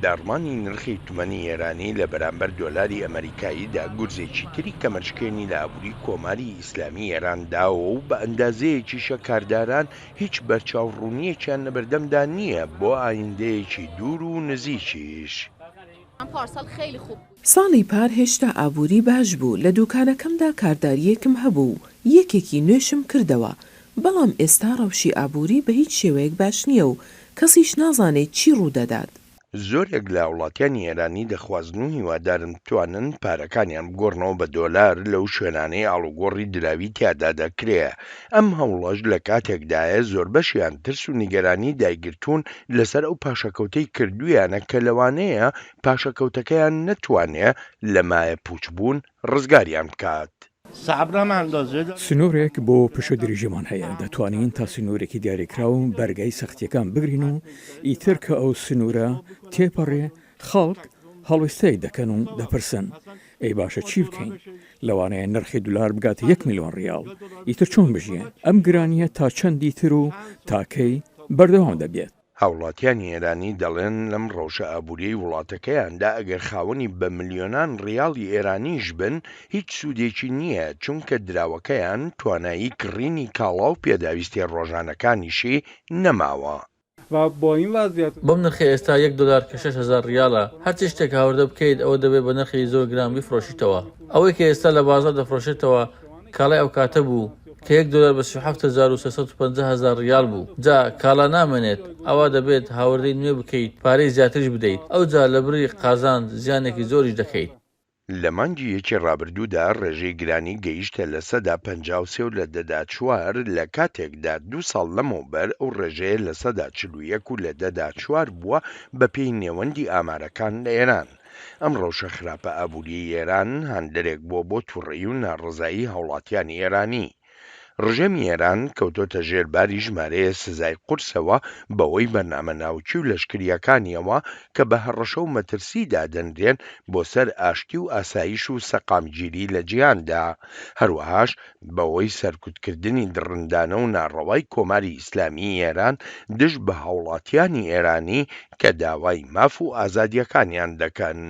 داڕمانی نرخی تومەنی ئێرانی لە بەرامبەر دۆلاری ئەمریکاییدا گورزێکی تری کەمەشکێنی لە ئابووری کۆماری ئیسلامی ئێرانداوە و بە ئەندازەیەکیشە کارداران هیچ بەرچاوڕوونیەکیان لە بەردەمدا نییە بۆ ئایندەیەکی دوور و نزیکیش. ساڵی پار هێشتا ئابووری باش بوو، لە دوکانەکەمدا کارداریەکم هەبوو، یەکێکی نوێشم کردەوە، بەڵام ئێستا ڕەوشی ئابووری بە هیچ شێوەیەک باش نییە و کەسیش نازانێت چی ڕوودەدات. زۆرێک لە وڵاتیانی ئێرانی دەخوازن و هیوادارن بتوانن پارەکانیان بگۆڕنەوە بە دۆلار لەو شوێنانەی ئاڵوگۆڕی دراوی تیادا دەکرێ. ئەم هەوڵەش لە کاتێکدایە زۆر بەشیان ترس و نیگەرانی دایگرتوون لەسەر ئەو پاشەکەوتەی کردویانە کە لەوانەیە پاشەکەوتەکەیان نەتوانێ لە مایە پوچبوون ڕزگاریان بکات. سنوورێک بۆ پشە دریژەمان هەیە، دەتوانین تا سنوورێکی دیاریکراو بەرگای سەختیەکان بگرین و ئیتر کە ئەو سنوورە تێپەڕێ خەڵک هەڵوێستەی دەکەن و دەپرسن ئەی باشە چی بکەین؟ لەوانەیە نرخی دلار بگاتە 1 ملیۆن ریال، ئیتر چۆن بژین؟ ئەم گرانیە تا چەندی تر و تاکەی بەردەوام دەبێت. هاوڵاتیانی ئێرانی دەڵێن لەم ڕەوشە ئابووریەی وڵاتەکەیاندا ئەگەر خاوەنی بە ملیۆنان ڕیاڵی ئێرانیش بن هیچ سوودێکی نییە، چونکە دراوەکەیان توانایی کڕینی کاڵا و پێداویستی ڕۆژانەکانیشی نەماوە. بەم نرخی ئێستا $1 کە 6,000 ریالە، هەرچی شتێک هاوردە بکەیت ئەوە دەبێت بە نرخی زۆر گران بیفرۆشیتەوە. ئەوەی کە ئێستا لە بازار دەفرۆشێتەوە کاڵای ئەو کاتە بوو کە $1 بە 7,350,000 ریال بوو. جا کاڵا نامێنێت، ئەوە دەبێت هاوردەی نوێ بکەیت، پارەی زیاترش بدەیت، ئەو جا لە بری قازان زیانێکی زۆریش دەکەیت. لە مانگی یەکی ڕابردوودا ڕێژەی گرانی گەیشتە لە 53 لە دەدا 4 لە کاتێکدا 2 ساڵ لەمەوبەر ئەو ڕێژەیە لە 41 و لە دەدا 4 بووە بە پێی نێوەندی ئامارەکان لە ئێران. ئەم ڕەوشە خراپە ئابووری ئێران هەندێک بۆ تووڕێی و ناڕزایی هاوڵاتیانی ئێرانی. ڕژێمی ئێران کەوتۆتە ژێرباری ژمارەیە سزای قورسەوە بەوەی بەرنامە ناوچی و لەشکریەکانیەوە کە بە هەڕەشە و مەترسیدا دەنرێن بۆ سەر ئاشتی و ئاسایش و سەقامگیری لە جیهاندا، هەروەهاش بەوەی سەرکوتکردنی دڕندانە و ناڕەوای کۆماری ئیسلامی ئێران دژ بە هاوڵاتیانی ئێرانی کە داوای ماف و ئازادیەکانیان دەکەن.